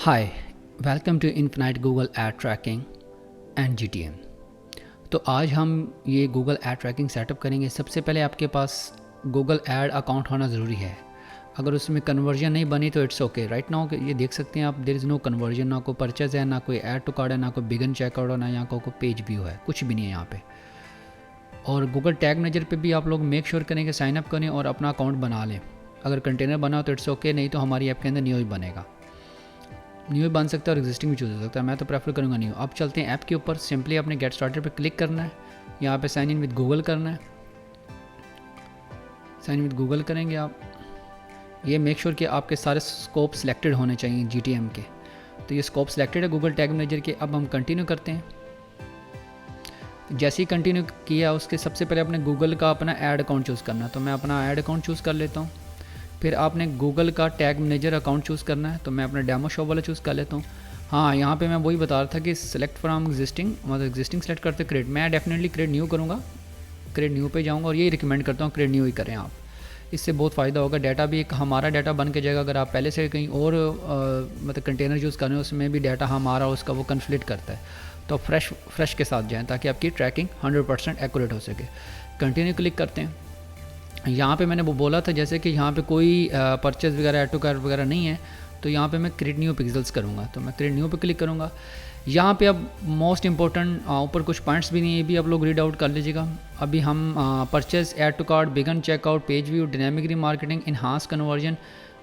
Hi, welcome to infinite Google ad tracking and GTM। तो आज हम ये गूगल एड ट्रैकिंग सेटअप करेंगे। सबसे पहले आपके पास गूगल एड अकाउंट होना ज़रूरी है। अगर उसमें कन्वर्जन नहीं बनी तो इट्स ओके। राइट नाउ ये देख सकते हैं आप, देयर इज़ नो कन्वर्जन, ना कोई परचेज है, ना कोई ऐड टू कार्ड है, ना कोई बिगन चेकआउट है, ना यहाँ कोई पेज व्यू है, कुछ भी नहीं है यहाँ पे। और गूगल टैग मैनेजर पे भी आप लोग मेक श्योर करें कि साइन अप करें और अपना अकाउंट बना लें। अगर कंटेनर बना हो तो इट्स ओके, नहीं तो हमारी ऐप के अंदर न्यू ही बनेगा। न्यू ही बन सकता है और एग्जिस्टिंग भी चूज़ हो सकता है। मैं तो प्रेफर करूँगा न्यू। अब चलते हैं ऐप के ऊपर। सिंपली अपने गेट स्टार्टेड पे क्लिक करना है, यहाँ पे साइन इन विद गूगल करना है। साइन इन विद गूगल करेंगे आप, ये मेक श्योर कि आपके सारे स्कोप सिलेक्टेड होने चाहिए GTM के। तो ये स्कोप सिलेक्टेड है गूगल टैग मैनेजर के। अब हम कंटिन्यू करते हैं। जैसे ही कंटिन्यू किया उसके सबसे पहले अपने गूगल का अपना ऐड अकाउंट चूज़ करना है। तो मैं अपना ऐड अकाउंट चूज़ कर लेता हूँ। फिर आपने गूगल का टैग मैनेजर अकाउंट चूज़ करना है। तो मैं अपना डेमो शॉप वाला चूज़ कर लेता हूँ। हाँ, यहाँ पे मैं वही बता रहा था कि सिलेक्ट फ्रॉम एग्जिस्टिंग, मतलब एग्जिस्टिंग सेलेक्ट करते क्रिएट। मैं डेफिनेटली क्रिएट न्यू करूँगा, क्रिएट न्यू पे जाऊँगा और यही रिकमेंड करता हूँ क्रिएट न्यू ही करें आप। इससे बहुत फ़ायदा होगा। डाटा भी एक हमारा डाटा बन के जाएगा। अगर आप पहले से कहीं और मतलब कंटेनर यूज़ कर रहे हैं उसमें भी डाटा हमारा उसका वो कन्फ्लिक्ट करता है। तो फ्रेश के साथ जाएँ ताकि आपकी ट्रैकिंग 100% एक्यूरेट हो सके। कंटिन्यू क्लिक करते हैं। यहाँ पे मैंने वो बोला था जैसे कि यहाँ पे कोई परचेज़ वगैरह ऐड टू कार्ट वगैरह नहीं है, तो यहाँ पे मैं क्रिएट न्यू पिक्सल्स करूँगा। तो मैं क्रिएट न्यू पे क्लिक करूँगा। यहाँ पे अब मोस्ट इंपॉर्टेंट ऊपर कुछ पॉइंट्स भी नहीं है, ये भी आप लोग रीड आउट कर लीजिएगा। अभी हम purchase, add to cart, begin checkout, page view, dynamic remarketing, enhance conversion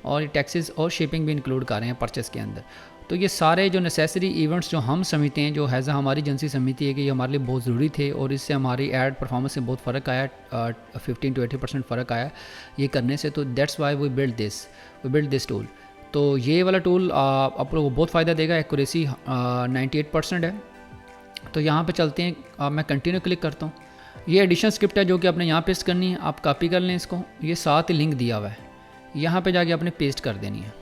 और टैक्सेस और शिपिंग भी इंक्लूड कर रहे हैं परचेज़ के अंदर। तो ये सारे जो नेसेसरी इवेंट्स जो हम समझते हैं, जो हैज़ हमारी एजेंसी समझती है कि ये हमारे लिए बहुत ज़रूरी थे और इससे हमारी एड परफॉर्मेंस में बहुत फ़र्क आया, 15 to 80% फ़र्क आया ये करने से। तो that's why we build this tool. तो ये वाला टूल आप लोगों को बहुत फ़ायदा देगा। एक्यूरेसी 98% है। तो यहाँ पे चलते हैं। मैं कंटिन्यू क्लिक करता हूँ। ये एडिशनल स्क्रिप्ट है जो कि आपने यहाँ पेस्ट करनी है। आप कॉपी कर लें इसको, ये साथ ही लिंक दिया हुआ है, यहाँ पे जाके आपने पेस्ट कर देनी है।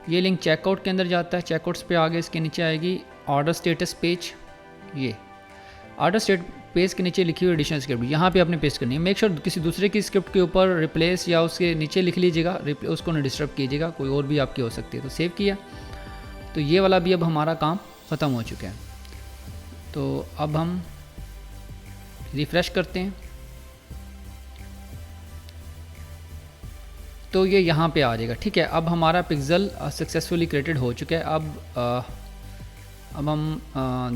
ये लिंक चेकआउट के अंदर जाता है। चेकआउट्स पे आगे इसके नीचे आएगी ऑर्डर स्टेटस पेज। ये ऑर्डर स्टेट पेज के नीचे लिखी हुई एडिशनल स्क्रिप्ट यहाँ पे आपने पेस्ट करनी है। मेक श्योर किसी दूसरे की स्क्रिप्ट के ऊपर रिप्लेस या उसके नीचे लिख लीजिएगा, उसको ना डिस्टर्ब कीजिएगा, कोई और भी आपकी हो सकती है। तो सेव किया। तो ये वाला भी अब हमारा काम ख़त्म हो चुका है। तो अब हम रिफ़्रेश करते हैं तो ये यहाँ पे आ जाएगा। ठीक है, अब हमारा पिक्सल सक्सेसफुली क्रिएटेड हो चुका है। अब हम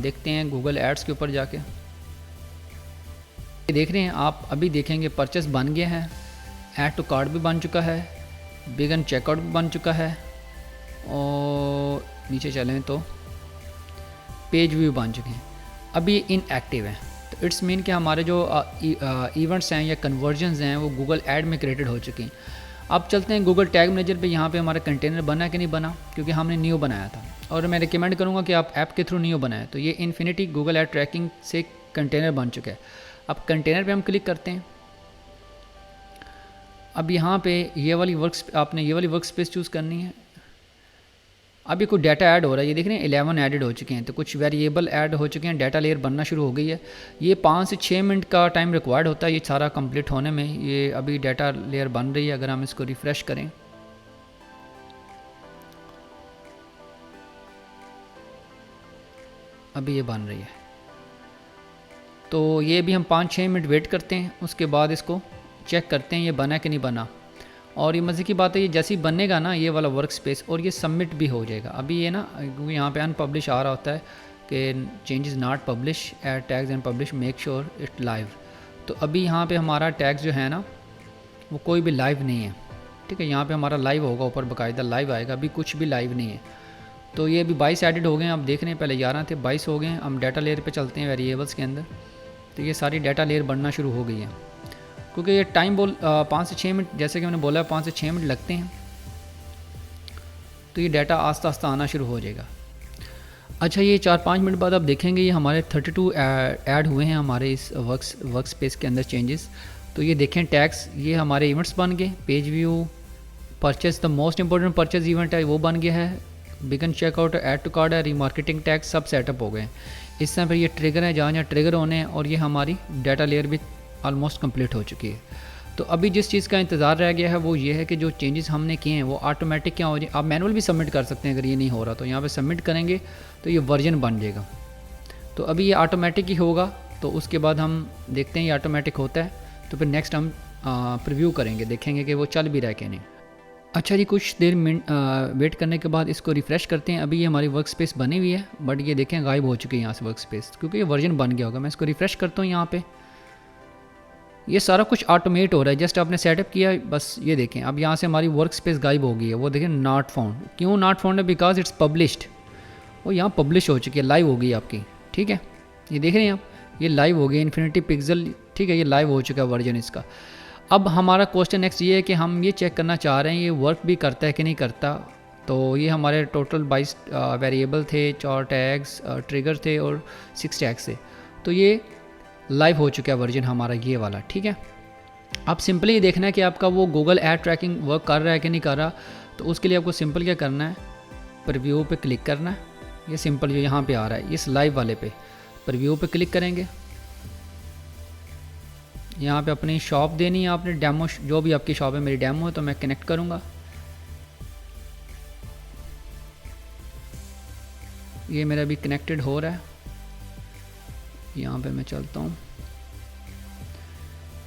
देखते हैं गूगल एड्स के ऊपर जाके। देख रहे हैं आप, अभी देखेंगे परचेस बन गया है, ऐड टू कार्ट भी बन चुका है, बिगन चेकआउट भी बन चुका है और नीचे चलें तो पेज व्यू बन चुके हैं। अभी इनएक्टिव है। तो इट्स मीन कि हमारे जो इवेंट्स हैं या कन्वर्जन्स हैं वो गूगल ऐड में क्रिएटेड हो चुके हैं। अब चलते हैं गूगल टैग मैनेजर पे। यहाँ पे हमारा कंटेनर बना कि नहीं बना, क्योंकि हमने न्यू बनाया था और मैं रिकमेंड करूँगा कि आप ऐप के थ्रू न्यू बनाएं। तो ये इन्फिनिटी गूगल ऐड ट्रैकिंग से कंटेनर बन चुका है। अब कंटेनर पे हम क्लिक करते हैं। अब यहाँ पे आपने ये वाली वर्क स्पेस चूज़ करनी है। अभी कुछ डाटा ऐड हो रहा है, ये देख रहे हैं 11 एडिड हो चुके हैं। तो कुछ वेरिएबल ऐड हो चुके हैं, डाटा लेयर बनना शुरू हो गई है। ये 5 से 6 मिनट का टाइम रिक्वायर्ड होता है ये सारा कंप्लीट होने में। ये अभी डाटा लेयर बन रही है। अगर हम इसको रिफ़्रेश करें, अभी ये बन रही है। तो ये भी हम 5-6 मिनट वेट करते हैं, उसके बाद इसको चेक करते हैं ये बना कि नहीं बना। और ये मज़े की बात है, ये जैसे ही बनेगा ना ये वाला वर्क स्पेस, और ये सबमिट भी हो जाएगा। अभी ये ना, क्योंकि यहाँ पे अनपब्लिश आ रहा होता है कि changes not publish, add tags and publish, make sure it live. तो अभी यहाँ पे हमारा टैग्स जो है ना वो कोई भी लाइव नहीं है। ठीक है, यहाँ पे हमारा लाइव होगा, ऊपर बाकायदा लाइव आएगा। अभी कुछ भी लाइव नहीं है। तो ये अभी 22 एडिड हो गए हैं। आप देख रहे हैं पहले 11 थे, 22 हो गए हैं। हम डाटा लेयर पर चलते हैं वेरिएबल्स के अंदर। तो ये सारी डाटा लेयर बनना शुरू हो गई है, क्योंकि ये टाइम 5 से 6 मिनट, जैसे कि मैंने बोला 5 से 6 मिनट लगते हैं। तो ये डाटा आस्ता आस्ता आना शुरू हो जाएगा। अच्छा, ये 4-5 मिनट बाद आप देखेंगे ये हमारे 32 ऐड हुए हैं हमारे इस वर्क स्पेस के अंदर चेंजेस। तो ये देखें टैग्स, ये हमारे इवेंट्स बन गए। Page view, purchase, the most important purchase event है वो बन गया है। Begin checkout, add to cart है, रीमार्केटिंग टैग सब सेटअप हो गए हैं। इस तरह पर ये ट्रिगर है, जहाँ जहाँ ट्रिगर होने हैं। और ये हमारी डाटा लेयर भी ऑलमोस्ट कंप्लीट हो चुकी है। तो अभी जिस चीज़ का इंतज़ार रह गया है वो ये है कि जो चेंजेस हमने किए हैं वो ऑटोमेटिक क्या हो जाए। आप मैनुअल भी सबमिट कर सकते हैं अगर ये नहीं हो रहा, तो यहाँ पे सबमिट करेंगे तो ये वर्जन बन जाएगा। तो अभी ये ऑटोमेटिक ही होगा, तो उसके बाद हम देखते हैं ये ऑटोमेटिक होता है तो फिर नेक्स्ट हम प्रीव्यू करेंगे, देखेंगे कि वो चल भी रहा है कि नहीं। अच्छा जी, कुछ देर वेट करने के बाद इसको रिफ़्रेश करते हैं। अभी ये हमारी वर्क स्पेस बनी हुई है, बट ये देखें गायब हो चुकी है यहाँ से वर्क स्पेस, क्योंकि ये वर्जन बन गया होगा। मैं इसको रिफ़्रेश करता हूँ, यहाँ पे ये सारा कुछ ऑटोमेट हो रहा है। जस्ट आपने सेटअप किया, बस ये देखें अब यहाँ से हमारी वर्क स्पेस गायब हो गई है। वो देखें नॉट फाउंड, क्यों नॉट फाउंड है? बिकॉज इट्स पब्लिश्ड, वो यहाँ पब्लिश हो चुकी है, लाइव हो गई आपकी। ठीक है, ये देख रहे हैं आप, ये लाइव हो गई इन्फिनिटी पिक्सल। ठीक है, ये लाइव हो चुका है वर्जन इसका। अब हमारा क्वेश्चन नेक्स्ट ये है कि हम ये चेक करना चाह रहे हैं ये वर्क भी करता है कि नहीं करता। तो ये हमारे टोटल 22 वेरिएबल थे, 4 टैग्स, ट्रिगर थे और 6 टैग्स थे। तो ये लाइव हो चुका है वर्जन हमारा ये वाला। ठीक है, अब सिंपली देखना है कि आपका वो गूगल ऐड ट्रैकिंग वर्क कर रहा है कि नहीं कर रहा। तो उसके लिए आपको सिंपल क्या करना है, प्रीव्यू पे क्लिक करना है। ये सिंपल जो यहाँ पे आ रहा है इस लाइव वाले पे प्रीव्यू पे क्लिक करेंगे। यहाँ पे अपनी शॉप देनी है आपने, डेमो जो भी आपकी शॉप है, मेरी डेमो है तो मैं कनेक्ट करूँगा। ये मेरा भी कनेक्टेड हो रहा है, यहाँ पे मैं चलता हूँ।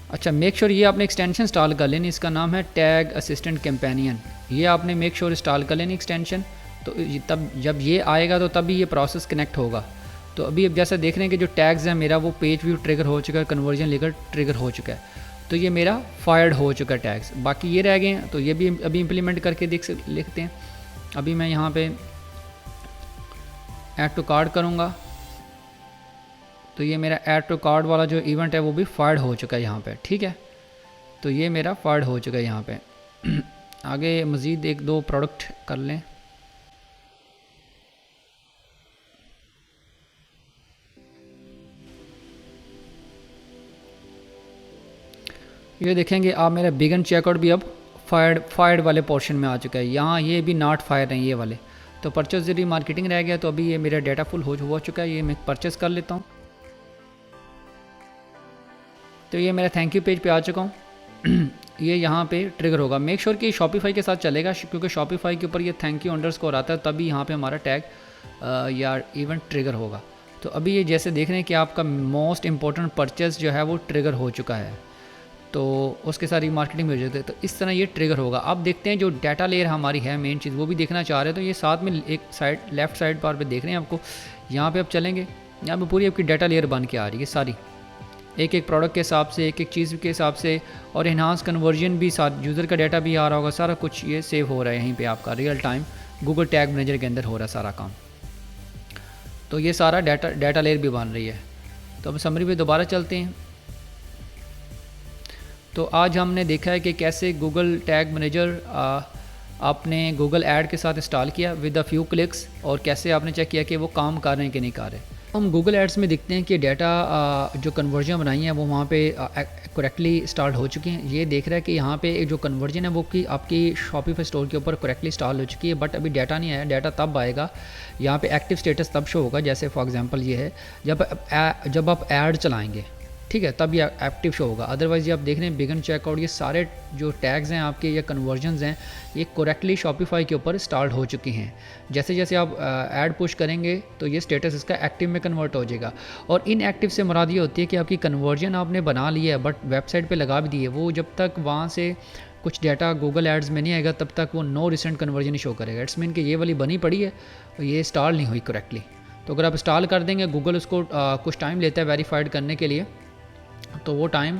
अच्छा, मेक श्योर ये आपने एक्सटेंशन इंस्टॉल कर लेनी, इसका नाम है टैग असिस्टेंट कंपेनियन। ये आपने मेक श्योर इंस्टॉल कर लेनी एक्सटेंशन, तो तब जब ये आएगा तो तभी ये प्रोसेस कनेक्ट होगा। तो अभी अब जैसा देख रहे हैं कि जो टैग्स हैं मेरा वो पेज व्यू ट्रिगर हो चुका है, कन्वर्जन लेकर ट्रिगर हो चुका है, तो ये मेरा फायर्ड हो चुका है टैग्स। बाकी ये रह गए हैं, तो ये भी अभी इम्प्लीमेंट करके लिखते हैं। अभी मैं यहाँ पे ऐड टू कार्ड करूँगा, तो ये मेरा ऐड टू कार्ड वाला जो इवेंट है वो भी फायर्ड हो चुका है यहाँ पे। ठीक है, तो ये मेरा फायर्ड हो चुका है यहाँ पे। आगे मज़ीद 1-2 प्रोडक्ट कर लें। ये देखेंगे आप, मेरा बिगन चेकआउट भी अब फायर्ड वाले पोर्शन में आ चुका है। यहाँ ये भी नॉट फायर हैं ये वाले, तो परचेज री मार्केटिंग रह गया। तो अभी ये मेरा डाटा फुल हो चुका है, ये मैं परचेज़ कर लेता हूँ। तो ये मेरा थैंक यू पेज पे आ चुका हूँ। ये यहाँ पे ट्रिगर होगा। मेक श्योर कि शॉपिफाई के साथ चलेगा, क्योंकि शॉपिफाई के ऊपर ये थैंक यू अंडरस्कोर आता है, तभी यहाँ पे हमारा टैग या इवेंट ट्रिगर होगा। तो अभी ये जैसे देख रहे हैं कि आपका मोस्ट इंपॉर्टेंट परचेज़ जो है वो ट्रिगर हो चुका है, तो उसके साथ रीमार्केटिंग में हो जाते हैं। तो इस तरह ये ट्रिगर होगा। अब देखते हैं जो डाटा लेयर हमारी है मेन चीज़, वो भी देखना चाह रहे हैं। तो ये साथ में एक साइड लेफ़्ट साइड पर देख रहे हैं आपको, यहाँ पे आप चलेंगे, यहाँ पे पूरी आपकी डाटा लेयर बन के आ रही है सारी, एक एक प्रोडक्ट के हिसाब से, एक एक चीज़ के हिसाब से, और इन्हांस कन्वर्जन भी साथ, यूज़र का डाटा भी आ रहा होगा, सारा कुछ ये सेव हो रहा है यहीं पे आपका real time Google tag manager के अंदर हो रहा है सारा काम। तो ये सारा डाटा लेयर भी बन रही है। तो अब समरी पे दोबारा चलते हैं। तो आज हमने देखा है कि कैसे गूगल टैग मैनेजर आपने गूगल ऐड के साथ इंस्टॉल किया विद अ फ्यू क्लिक्स, और कैसे आपने चेक किया कि वो काम कर रहे हैं कि नहीं कर रहे। हम गूगल एड्स में देखते हैं कि डाटा जो कन्वर्जन बनाई है वो वहाँ पे करेक्टली इंस्टॉल हो चुकी हैं। ये देख रहा है कि यहाँ पे जो कन्वर्जन है वो कि आपकी शॉपिफाई स्टोर के ऊपर करेक्टली इंस्टॉल हो चुकी है, बट अभी डाटा नहीं आया। डाटा तब आएगा, यहाँ पे एक्टिव स्टेटस तब शो होगा, जैसे फॉर एग्जांपल ये है जब आप ऐड चलाएंगे, ठीक है, तब ये एक्टिव शो होगा। अदरवाइज़ ये आप देख रहे हैं बिगन चेकआउट, ये सारे जो टैग्स हैं आपके या कन्वर्जन्स हैं ये करेक्टली शॉपिफाई के ऊपर स्टार्ट हो चुकी हैं। जैसे जैसे आप ऐड पुश करेंगे तो ये स्टेटस इसका एक्टिव में कन्वर्ट हो जाएगा। और इनएक्टिव से मुराद ये होती है कि आपकी कन्वर्जन आपने बना ली है बट वेबसाइट पे लगा भी दी है, वो जब तक वहाँ से कुछ डाटा गूगल एड्स में नहीं आएगा तब तक वो नो रिसेंट कन्वर्जन शो करेगा। इट्स मीन कि ये वाली बनी पड़ी है, ये इंस्टॉल नहीं हुई करेक्टली। तो अगर आप इंस्टॉल कर देंगे, गूगल उसको कुछ टाइम लेता है वेरीफाइड करने के लिए, तो वो टाइम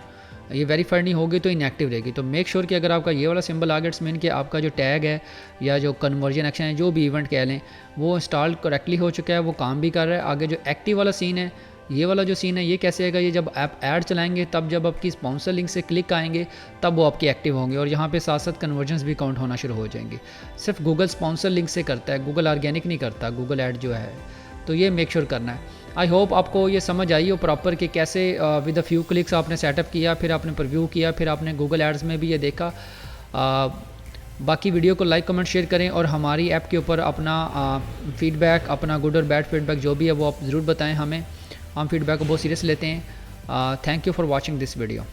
ये वेरीफाइड नहीं होगी तो इनएक्टिव रहेगी। तो मेक श्योर कि अगर आपका ये वाला सिंबल आ गया, इट्स मीन कि आपका जो टैग है या जो कन्वर्जन एक्शन है, जो भी इवेंट कह लें, वो इंस्टॉल करेक्टली हो चुका है, वो काम भी कर रहा है। आगे जो एक्टिव वाला सीन है, ये वाला जो सीन है, ये कैसे आएगा? ये जब आप ऐड चलाएंगे तब जब आपकी स्पॉन्सर लिंक से क्लिक आएंगे तब वो आपके एक्टिव होंगे, और यहाँ पे साथ साथ कन्वर्जन्स भी काउंट होना शुरू हो जाएंगे। सिर्फ गूगल स्पॉन्सर लिंक से करता है, गूगल ऑर्गेनिक नहीं करता गूगल ऐड जो है। तो ये मेक श्योर करना है। आई होप आपको ये समझ आई हो प्रॉपर कि कैसे विद अ फ्यू क्लिक्स आपने सेटअप किया, फिर आपने प्रीव्यू किया, फिर आपने गूगल एड्स में भी ये देखा। बाकी वीडियो को लाइक कमेंट शेयर करें, और हमारी ऐप के ऊपर अपना फीडबैक, अपना गुड और बैड फीडबैक जो भी है वो आप ज़रूर बताएं हमें। हम फीडबैक को बहुत सीरियस लेते हैं। Thank you for watching this video.